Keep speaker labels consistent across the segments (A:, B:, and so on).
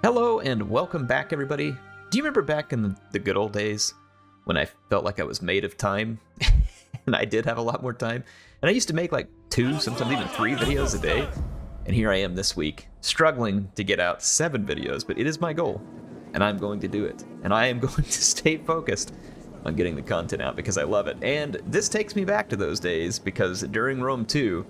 A: Hello and welcome back, everybody. Do you remember back in the good old days when I felt like I was made of time? And I did have a lot more time. And I used to make like 2, sometimes even 3 videos a day. And here I am this week, struggling to get out 7 videos, but it is my goal. And I'm going to do it. And I am going to stay focused on getting the content out because I love it. And this takes me back to those days because during Rome 2,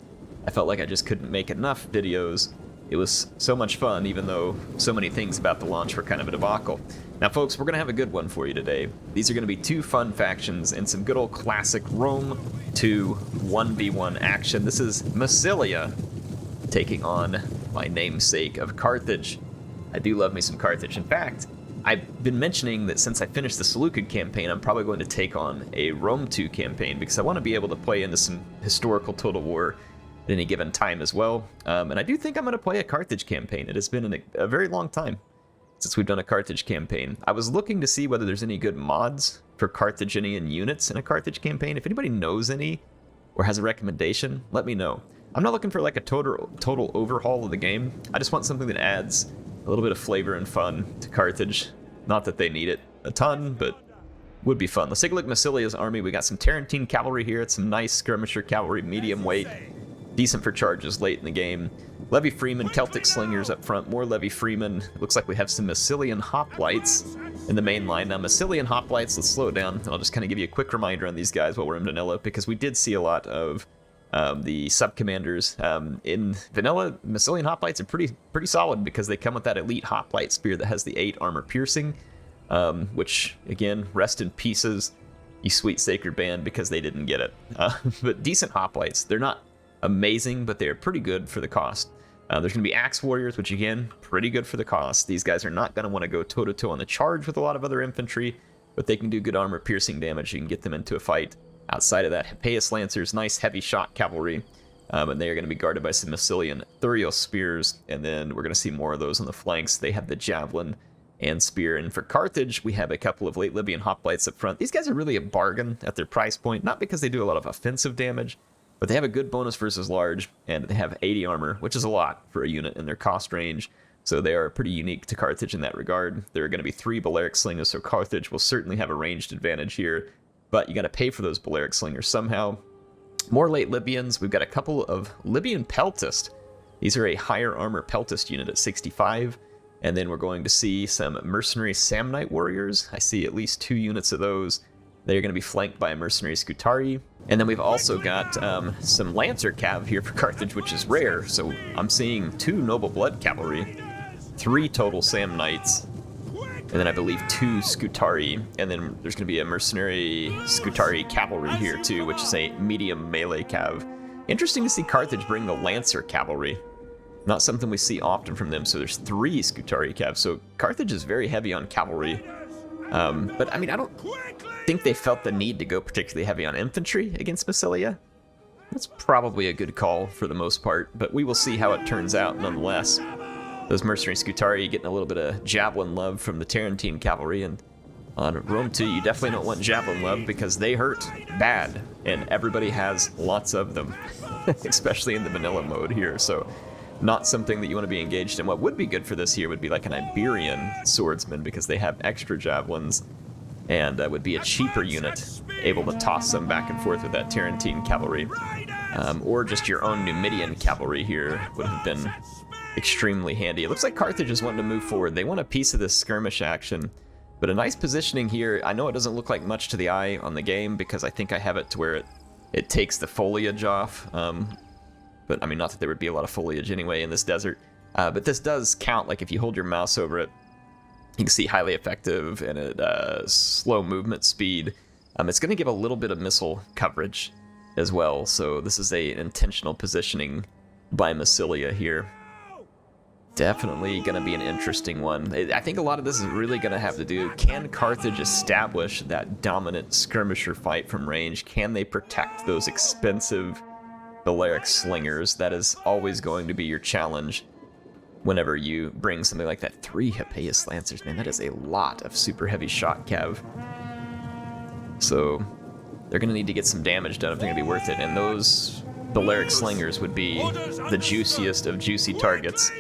A: I felt like I just couldn't make enough videos. It was so much fun, even though so many things about the launch were kind of a debacle. Now, folks, we're going to have a good one for you today. These are going to be 2 fun factions and some good old classic Rome 2 1v1 action. This is Massilia taking on my namesake of Carthage. I do love me some Carthage. In fact, I've been mentioning that since I finished the Seleucid campaign, I'm probably going to take on a Rome 2 campaign because I want to be able to play into some historical Total War at any given time as well. And I do think I'm going to play a Carthage campaign. It has been a very long time since we've done a Carthage campaign. I was looking to see whether there's any good mods for Carthaginian units in a Carthage campaign. If anybody knows any or has a recommendation, let me know. I'm not looking for like a total overhaul of the game. I just want something that adds a little bit of flavor and fun to Carthage. Not that they need it a ton, but would be fun. Let's take a look at Massilia's army. We got some Tarentine cavalry here. It's some nice skirmisher cavalry, medium weight. Decent for charges late in the game. Levy Freeman, Celtic slingers up front, more Levy Freeman. It looks like we have some Massilian hoplites in the main line. Now, Massilian hoplites, let's slow it down, and I'll just kind of give you a quick reminder on these guys while we're in vanilla, because we did see a lot of the sub-commanders. In vanilla, Massilian hoplites are pretty solid because they come with that elite hoplite spear that has the 8 armor piercing, which, again, rest in pieces, you sweet sacred band, because they didn't get it. But decent hoplites. They're not amazing, but they are pretty good for the cost. There's going to be Axe Warriors, which again, pretty good for the cost. These guys are not going to want to go toe-to-toe on the charge with a lot of other infantry, but they can do good armor-piercing damage. You can get them into a fight. Outside of that, Hippeus Lancers, nice heavy shot cavalry, and they are going to be guarded by some Massilian Thurios Spears, and then we're going to see more of those on the flanks. They have the Javelin and Spear, and for Carthage, we have a couple of late Libyan hoplites up front. These guys are really a bargain at their price point, not because they do a lot of offensive damage, but they have a good bonus versus large, and they have 80 armor, which is a lot for a unit in their cost range. So they are pretty unique to Carthage in that regard. There are going to be 3 Balearic Slingers, so Carthage will certainly have a ranged advantage here. But you got to pay for those Balearic Slingers somehow. More late Libyans. We've got a couple of Libyan Peltist. These are a higher armor Peltist unit at 65. And then we're going to see some mercenary Samnite warriors. I see at least 2 units of those. They're going to be flanked by a mercenary Scutari. And then we've also got some Lancer Cav here for Carthage, which is rare. So I'm seeing 2 Noble Blood Cavalry, 3 total Samnites, and then I believe 2 Scutari. And then there's going to be a mercenary Scutari Cavalry here too, which is a medium melee cav. Interesting to see Carthage bring the Lancer Cavalry. Not something we see often from them. So there's 3 Scutari Cav. So Carthage is very heavy on cavalry. But I mean, I don't think they felt the need to go particularly heavy on infantry against Massilia. That's probably a good call for the most part, but we will see how it turns out nonetheless. Those mercenary Scutari getting a little bit of javelin love from the Tarentine cavalry, and on Rome 2 you definitely don't want javelin love because they hurt bad, and everybody has lots of them, especially in the vanilla mode here, so not something that you want to be engaged in. What would be good for this here would be like an Iberian swordsman because they have extra javelins, and would be a cheaper unit, able to toss them back and forth with that Tarentine cavalry. Or just your own Numidian cavalry here would have been extremely handy. It looks like Carthage is wanting to move forward. They want a piece of this skirmish action, but a nice positioning here. I know it doesn't look like much to the eye on the game because I think I have it to where it takes the foliage off. But I mean, not that there would be a lot of foliage anyway in this desert. But this does count, like if you hold your mouse over it, you can see highly effective and at slow movement speed. It's going to give a little bit of missile coverage as well. So this is an intentional positioning by Massilia here. Definitely going to be an interesting one. I think a lot of this is really going to have to do, can Carthage establish that dominant skirmisher fight from range? Can they protect those expensive Balearic Slingers? That is always going to be your challenge whenever you bring something like that. 3 Hippeus Lancers, man, that is a lot of super heavy shot cav. So they're going to need to get some damage done if they're going to be worth it, and those Balearic Slingers would be the juiciest of juicy targets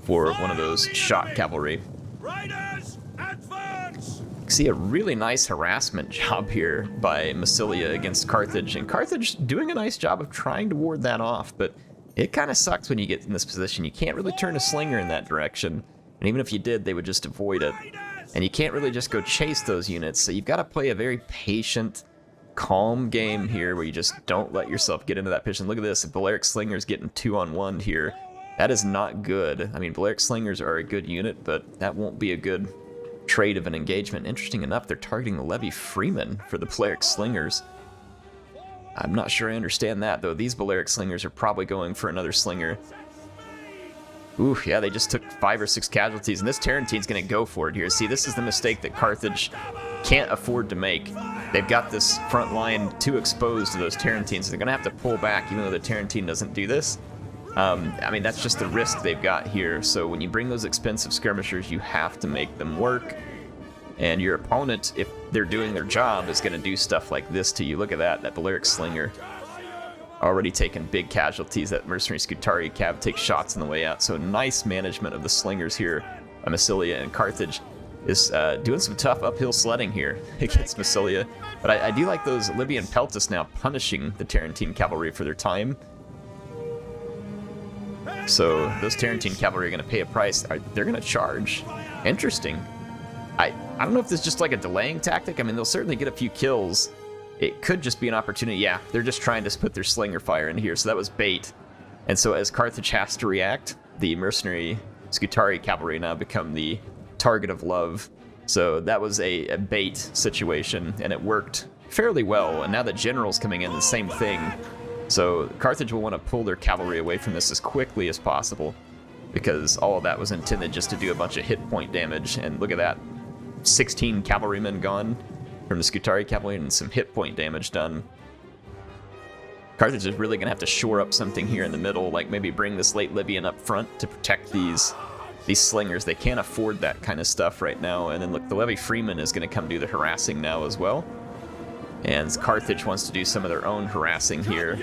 A: for one of those shock cavalry. See a really nice harassment job here by Massilia against Carthage, and Carthage doing a nice job of trying to ward that off, but it kind of sucks when you get in this position. You can't really turn a slinger in that direction, and even if you did, they would just avoid it. And you can't really just go chase those units, so you've got to play a very patient, calm game here where you just don't let yourself get into that position. Look at this, if Balearic Slinger's getting 2-on-1 here, that is not good. I mean, Balearic Slingers are a good unit, but that won't be a good trade of an engagement. Interesting enough, they're targeting the Levy Freeman for the Balearic Slingers. I'm not sure I understand that, though. These Balearic Slingers are probably going for another Slinger. Ooh, yeah, they just took 5 or 6 casualties, and this Tarantine's going to go for it here. See, this is the mistake that Carthage can't afford to make. They've got this front line too exposed to those Tarantines. They're going to have to pull back, even though the Tarantine doesn't do this. I mean, that's just the risk they've got here. So when you bring those expensive skirmishers, you have to make them work. And your opponent, if they're doing their job, is going to do stuff like this to you. Look at that Balearic Slinger. Already taking big casualties. That Mercenary Scutari Cab takes shots on the way out. So nice management of the Slingers here by Massilia, and Carthage is doing some tough uphill sledding here against Massilia. But I do like those Libyan Peltas now punishing the Tarantine Cavalry for their time. So those Tarantine Cavalry are going to pay a price. They're going to charge. Interesting. I don't know if this is just like a delaying tactic. I mean, they'll certainly get a few kills. It could just be an opportunity. Yeah, they're just trying to put their Slinger fire in here, so that was bait. And so as Carthage has to react, the Mercenary Scutari Cavalry now become the target of love. So that was a bait situation, and it worked fairly well. And now the General's coming in, the same thing. So Carthage will want to pull their cavalry away from this as quickly as possible, because all of that was intended just to do a bunch of hit point damage. And look at that, 16 cavalrymen gone from the Scutari Cavalry and some hit point damage done. Carthage is really going to have to shore up something here in the middle, like maybe bring this late Libyan up front to protect these Slingers. They can't afford that kind of stuff right now. And then look, the Levy Freeman is going to come do the harassing now as well. And Carthage wants to do some of their own harassing here.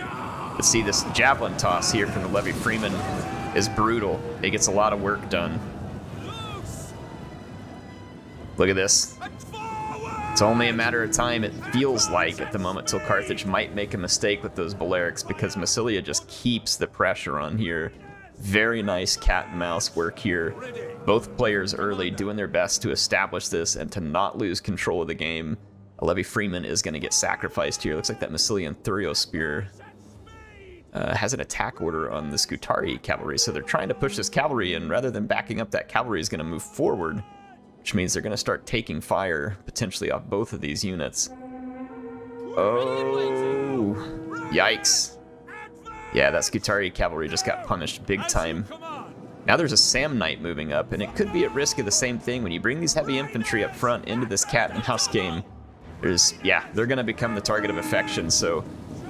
A: But see, this javelin toss here from the Levy Freeman is brutal. It gets a lot of work done. Look at this. It's only a matter of time, it feels like, at the moment, till Carthage might make a mistake with those Balearics, because Massilia just keeps the pressure on here. Very nice cat and mouse work here. Both players early doing their best to establish this and to not lose control of the game. A Levy Freeman is going to get sacrificed here. Looks like that Massilian Thurio Spear has an attack order on the Scutari Cavalry, so they're trying to push this cavalry, and rather than backing up, that cavalry is going to move forward, which means they're going to start taking fire, potentially off both of these units. Oh, yikes. Yeah, that Scutari Cavalry just got punished big time. Now there's a Sam Knight moving up, and it could be at risk of the same thing. When you bring these heavy infantry up front into this cat and mouse game, they're going to become the target of affection, so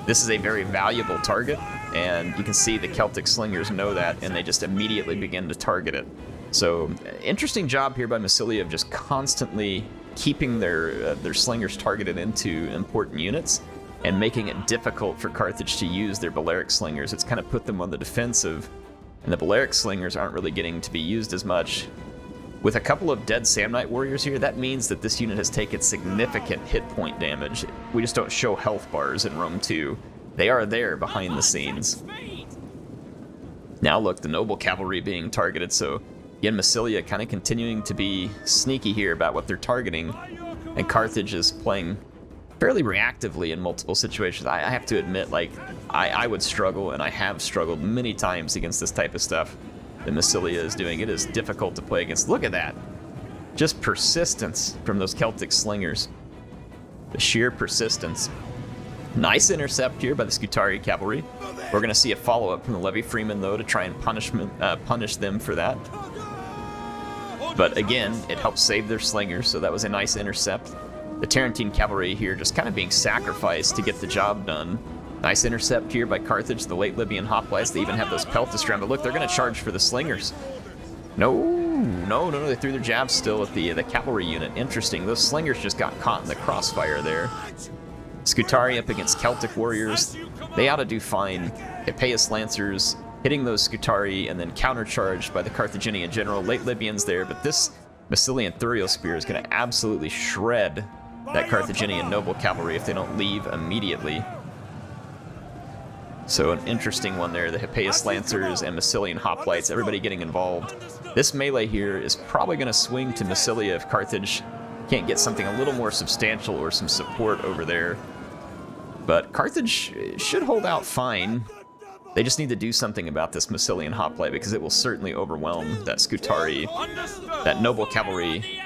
A: this is a very valuable target, and you can see the Celtic Slingers know that, and they just immediately begin to target it. So, interesting job here by Massilia of just constantly keeping their Slingers targeted into important units and making it difficult for Carthage to use their Balearic Slingers. It's kind of put them on the defensive, and the Balearic Slingers aren't really getting to be used as much. With a couple of dead Sam Knight warriors here, that means that this unit has taken significant hit point damage. We just don't show health bars in Rome 2. They are there behind the scenes. Now look, the Noble Cavalry being targeted, so again, Massilia kind of continuing to be sneaky here about what they're targeting, and Carthage is playing fairly reactively in multiple situations. I have to admit, like, I would struggle, and I have struggled many times against this type of stuff that Massilia is doing. It is difficult to play against. Look at that. Just persistence from those Celtic Slingers. The sheer persistence. Nice intercept here by the Scutari Cavalry. We're going to see a follow-up from the Levy Freeman, though, to try and punish them for that. But again, it helps save their Slingers, so that was a nice intercept. The Tarantine Cavalry here just kind of being sacrificed to get the job done. Nice intercept here by Carthage, the late Libyan hoplites. They even have those Peltas around, but look, they're going to charge for the Slingers. No, they threw their jabs still at the cavalry unit. Interesting, those Slingers just got caught in the crossfire there. Scutari up against Celtic warriors. They ought to do fine. Epeius Lancers hitting those Scutari and then countercharged by the Carthaginian general. Late Libyans there, but this Massilian Thurial Spear is going to absolutely shred that Carthaginian noble cavalry if they don't leave immediately. So an interesting one there, the Hippeus Lancers and Massilian Hoplites, everybody getting involved. This melee here is probably going to swing to Massilia if Carthage can't get something a little more substantial or some support over there. But Carthage should hold out fine. They just need to do something about this Massilian Hoplite because it will certainly overwhelm that Scutari. That noble cavalry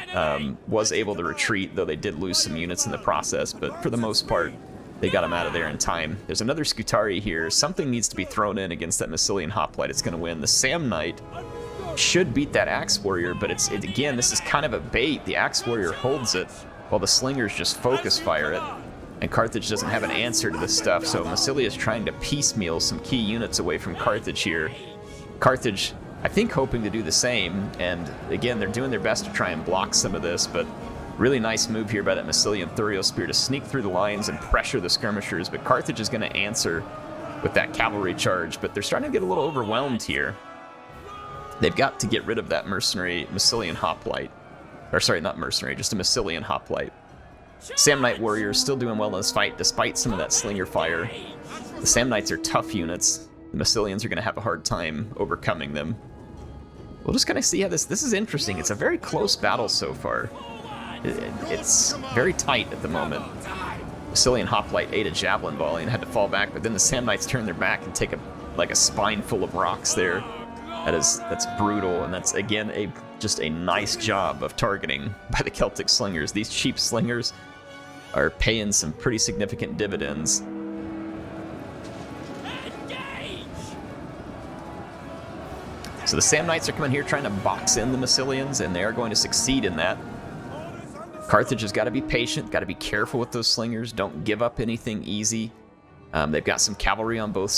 A: was able to retreat, though they did lose some units in the process, but for the most part, they got him out of there in time. There's another Scutari here. Something needs to be thrown in against that Massilian Hoplite. It's going to win. The Sam Knight should beat that Axe Warrior, but again, this is kind of a bait. The Axe Warrior holds it while the Slingers just focus fire it. And Carthage doesn't have an answer to this stuff, so Massilia is trying to piecemeal some key units away from Carthage here. Carthage, I think, hoping to do the same, and again, they're doing their best to try and block some of this, but really nice move here by that Massilian Thurial Spear to sneak through the lines and pressure the skirmishers, but Carthage is going to answer with that cavalry charge, but they're starting to get a little overwhelmed here. They've got to get rid of that mercenary Massilian Hoplite. Or sorry, not mercenary, just a Massilian Hoplite. Sam Knight Warriors still doing well in this fight, despite some of that Slinger fire. The Sam Knights are tough units. The Massilians are going to have a hard time overcoming them. We'll just kind of see how this is interesting. It's a very close battle so far. It's very tight at the moment. Massilian Hoplite ate a javelin volley and had to fall back, but then the Sam Knights turn their back and take a spine full of rocks there. That's brutal, and that's again just a nice job of targeting by the Celtic Slingers. These cheap Slingers are paying some pretty significant dividends. So the Sam Knights are coming here trying to box in the Massilians, and they are going to succeed in that. Carthage has got to be patient, got to be careful with those Slingers. Don't give up anything easy. They've got some cavalry on both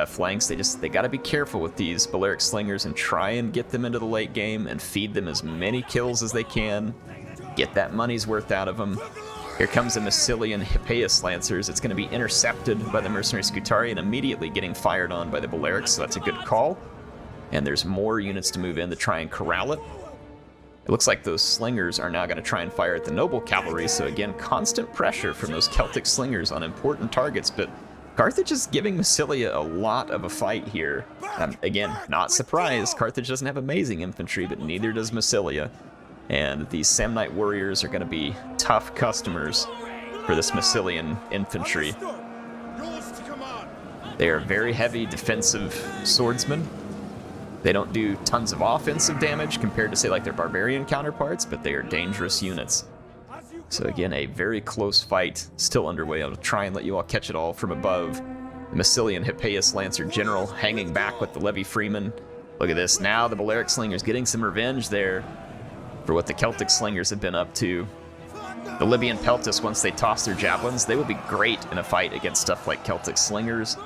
A: flanks. They got to be careful with these Balearic Slingers and try and get them into the late game and feed them as many kills as they can. Get that money's worth out of them. Here comes the Massilian Hippeus Lancers. It's going to be intercepted by the mercenary Scutari and immediately getting fired on by the Balearics, so that's a good call. And there's more units to move in to try and corral it. It looks like those Slingers are now going to try and fire at the noble cavalry, so again, constant pressure from those Celtic Slingers on important targets, but Carthage is giving Massilia a lot of a fight here. Again, not surprised. Carthage doesn't have amazing infantry, but neither does Massilia. And these Sam Knight Warriors are going to be tough customers for this Massilian infantry. They are very heavy defensive swordsmen. They don't do tons of offensive damage compared to, say, like their barbarian counterparts, but they are dangerous units. So again, a very close fight still underway. I'll try and let you all catch it all from above. The Massilian Hippeus Lancer General hanging back with the Levy Freeman. Look at this. Now the Balearic Slingers getting some revenge there for what the Celtic Slingers have been up to. The Libyan Peltas, once they toss their javelins, they will be great in a fight against stuff like Celtic Slingers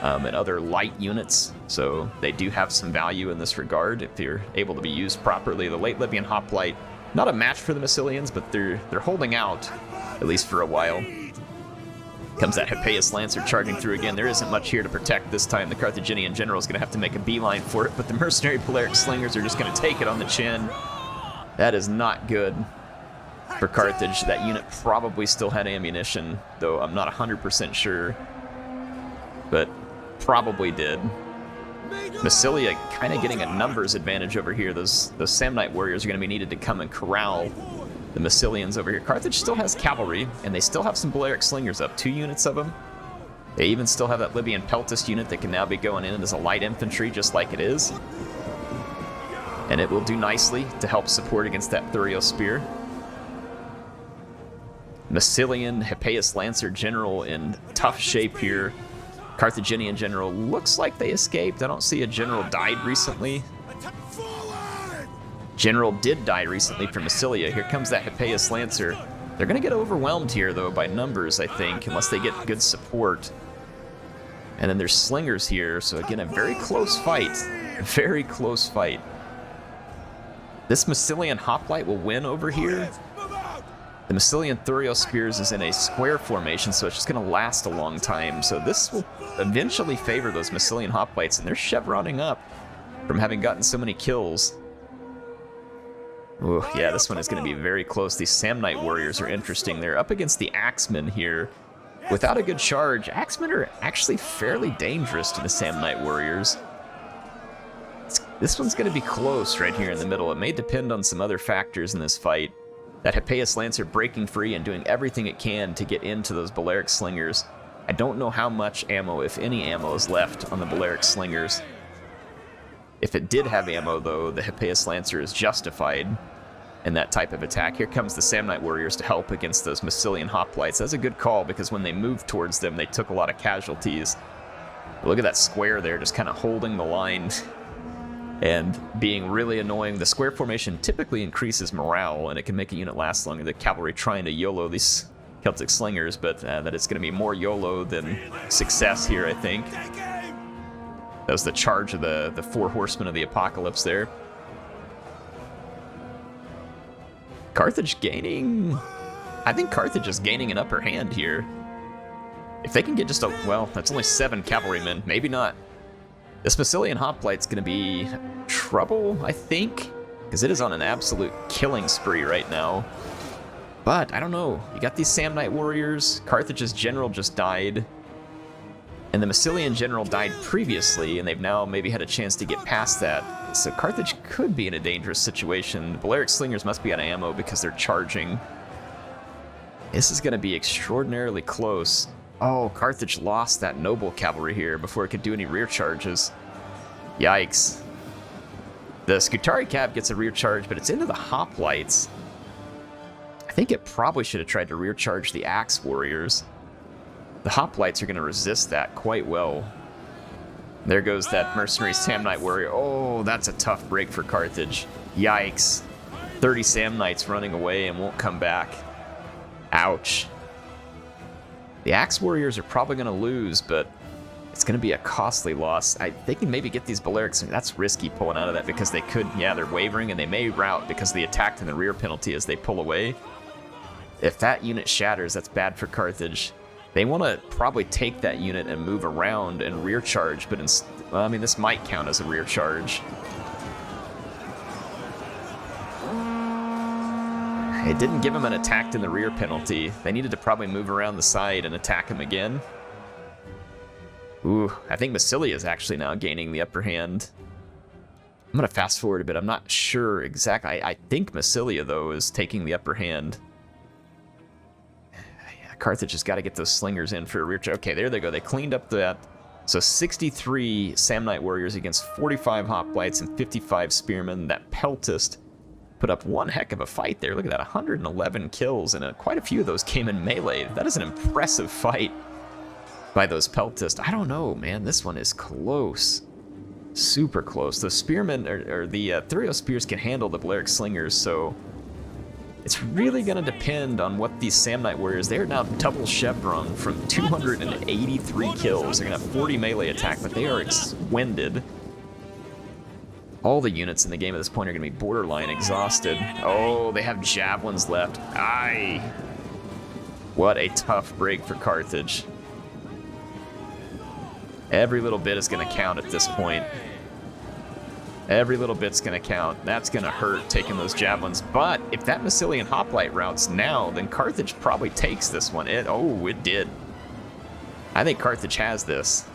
A: and other light units. So they do have some value in this regard if they're able to be used properly. The late Libyan Hoplite, not a match for the Massilians, but they're holding out, at least for a while. Comes that Hippeus Lancer charging through again. There isn't much here to protect this time. The Carthaginian general is going to have to make a beeline for it, but the mercenary Balearic Slingers are just going to take it on the chin. That is not good for Carthage. That unit probably still had ammunition, though I'm not 100% sure, but probably did. Massilia kind of getting a numbers advantage over here. Those Sam Knight Warriors are going to be needed to come and corral the Massilians over here. Carthage still has cavalry, and they still have some Balearic Slingers up, 2 units of them. They even still have that Libyan Peltas unit that can now be going in as a light infantry, just like it is. And it will do nicely to help support against that Thurial Spear. Massilian Hippeus Lancer General in tough shape here. Carthaginian general looks like they escaped. I don't see a general died recently. General did die recently from Massilia. Here comes that Hippeus Lancer. They're going to get overwhelmed here, though, by numbers, I think, unless they get good support. And then there's Slingers here, so again, a very close fight. Very close fight. This Massilian Hoplite will win over here. The Massilian Thurio Spears is in a square formation, so it's just going to last a long time. So this will eventually favor those Massilian Hoplites, and they're chevroning up from having gotten so many kills. Ooh, yeah, this one is going to be very close. These Samnite Warriors are interesting. They're up against the Axemen here. Without a good charge, Axemen are actually fairly dangerous to the Samnite Warriors. This one's going to be close right here in the middle. It may depend on some other factors in this fight. That Hippeus Lancer breaking free and doing everything it can to get into those Balearic Slingers. I don't know how much ammo, if any ammo, is left on the Balearic Slingers. If it did have ammo, though, the Hippeus Lancer is justified in that type of attack. Here comes the Samnite Warriors to help against those Massilian Hoplites. That's a good call, because when they moved towards them, they took a lot of casualties. But look at that square there, just kind of holding the line and being really annoying. The square formation typically increases morale, and it can make a unit last longer. The cavalry trying to YOLO these Celtic Slingers, but that it's going to be more YOLO than success here, I think. That was the charge of the 4 Horsemen of the Apocalypse there. Carthage gaining... I think Carthage is gaining an upper hand here. If they can get just a... well, that's only 7 cavalrymen. Maybe not. This Massilian Hoplite's going to be trouble, I think, because it is on an absolute killing spree right now. But, I don't know. You got these Samnite Warriors. Carthage's general just died. And the Massilian general died previously, and they've now maybe had a chance to get past that. So Carthage could be in a dangerous situation. The Balearic Slingers must be out of ammo because they're charging. This is going to be extraordinarily close. Oh, Carthage lost that noble cavalry here before it could do any rear charges. Yikes. The Scutari Cav gets a rear charge, but it's into the Hoplites. I think it probably should have tried to rear charge the Axe Warriors. The Hoplites are going to resist that quite well. There goes that mercenary Samnite Warrior. Oh, that's a tough break for Carthage. Yikes. 30 Samnites running away and won't come back. Ouch. The Axe Warriors are probably going to lose, but it's going to be a costly loss. They can maybe get these Balearics. That's risky pulling out of that because they could, yeah, they're wavering and they may rout because the attack and the rear penalty as they pull away. If that unit shatters, that's bad for Carthage. They want to probably take that unit and move around and rear charge, but well, I mean, this might count as a rear charge. It didn't give him an attack in the rear penalty. They needed to probably move around the side and attack him again. Ooh, I think Massilia is actually now gaining the upper hand. I'm going to fast forward a bit. I'm not sure exactly. I think Massilia, though, is taking the upper hand. Yeah, Carthage has got to get those slingers in for a rear charge. Okay, there they go. They cleaned up that. So 63 Samnite Warriors against 45 Hoplites and 55 Spearmen. That Peltist put up one heck of a fight there. Look at that, 111 kills, and quite a few of those came in melee. That is an impressive fight by those Peltists. I don't know, man. This one is close. Super close. The Spearmen, or the Thurio Spears can handle the Balearic Slingers, so it's really going to depend on what these Samnite Warriors... They're now double chevron from 283 kills. They're going to have 40 melee attack, but they are winded. All the units in the game at this point are going to be borderline exhausted. Oh, they have javelins left. Aye. What a tough break for Carthage. Every little bit is going to count at this point. Every little bit's going to count. That's going to hurt taking those javelins. But if that Massilian Hoplite routes now, then Carthage probably takes this one. It did. I think Carthage has this.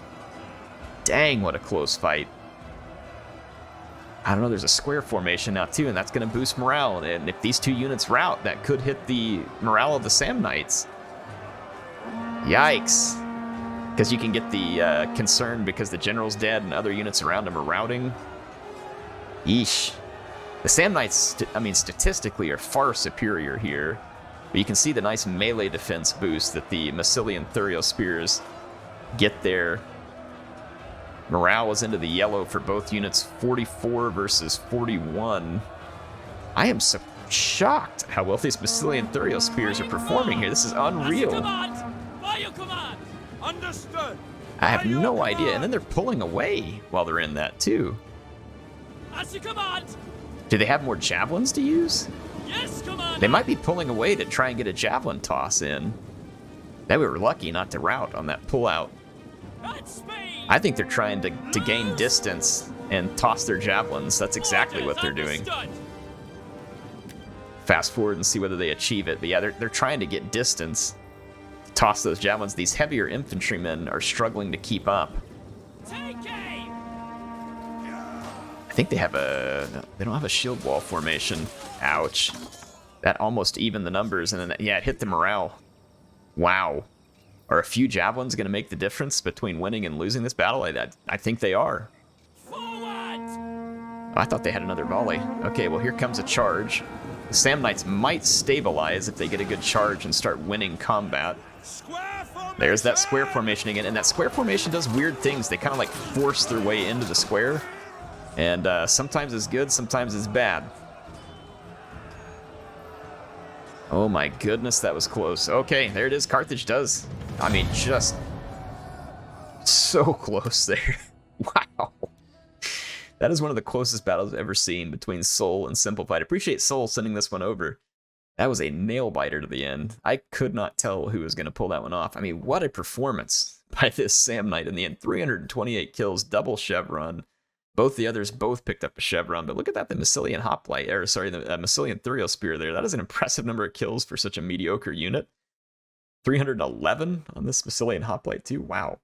A: Dang, what a close fight. I don't know, there's a square formation now too, and that's going to boost morale. And if these two units rout, that could hit the morale of the Samnites. Yikes. Because you can get the concern because the general's dead and other units around him are routing. Yeesh. The Samnites, I mean, statistically are far superior here. But you can see the nice melee defense boost that the Massilian Thurio Spears get there. Morale is into the yellow for both units, 44 versus 41. I am so shocked how well these Massilian Thurio Spears are performing here. This is unreal. Understood. I have no idea. And then they're pulling away while they're in that, too. Do they have more javelins to use?
B: Yes, Commander.
A: They might be pulling away to try and get a javelin toss in. That we were lucky not to rout on that pullout.
B: At speed.
A: I think they're trying to gain distance and toss their javelins. That's exactly what they're doing.
B: Understood.
A: Fast forward and see whether they achieve it. But yeah, they're trying to get distance, toss those javelins. These heavier infantrymen are struggling to keep up.
B: Take aim.
A: I think they don't have a shield wall formation. Ouch. That almost evened the numbers, and then yeah, it hit the morale. Wow. Are a few javelins going to make the difference between winning and losing this battle? I think they are.
B: Forward.
A: Oh, I thought they had another volley. Okay, well, here comes a charge. The Sam Knights might stabilize if they get a good charge and start winning combat.
B: Square formation.
A: There's that square formation again, and that square formation does weird things. They kind of like force their way into the square, and sometimes it's good, sometimes it's bad. Oh my goodness, that was close. Okay, there it is. Carthage does. I mean, just so close there. Wow. That is one of the closest battles I've ever seen between Soul and Simplified. Appreciate Soul sending this one over. That was a nail biter to the end. I could not tell who was going to pull that one off. I mean, what a performance by this Sam Knight in the end. 328 kills, double chevron. Both the others both picked up a chevron, but look at that, the Massilian Hoplite, or sorry, the Massilian Thuriel Spear there. That is an impressive number of kills for such a mediocre unit. 311 on this Massilian Hoplite too, wow.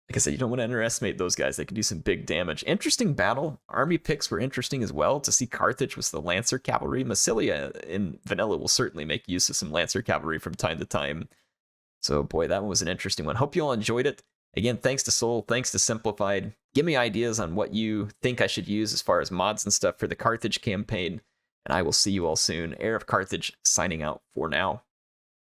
A: Like I said, you don't want to underestimate those guys. They can do some big damage. Interesting battle. Army picks were interesting as well. To see Carthage with the Lancer Cavalry. Massilia in vanilla will certainly make use of some Lancer Cavalry from time to time. So boy, that one was an interesting one. Hope you all enjoyed it. Again, thanks to Soul, thanks to Simplified. Give me ideas on what you think I should use as far as mods and stuff for the Carthage campaign. And I will see you all soon. HeirofCarthage signing out for now.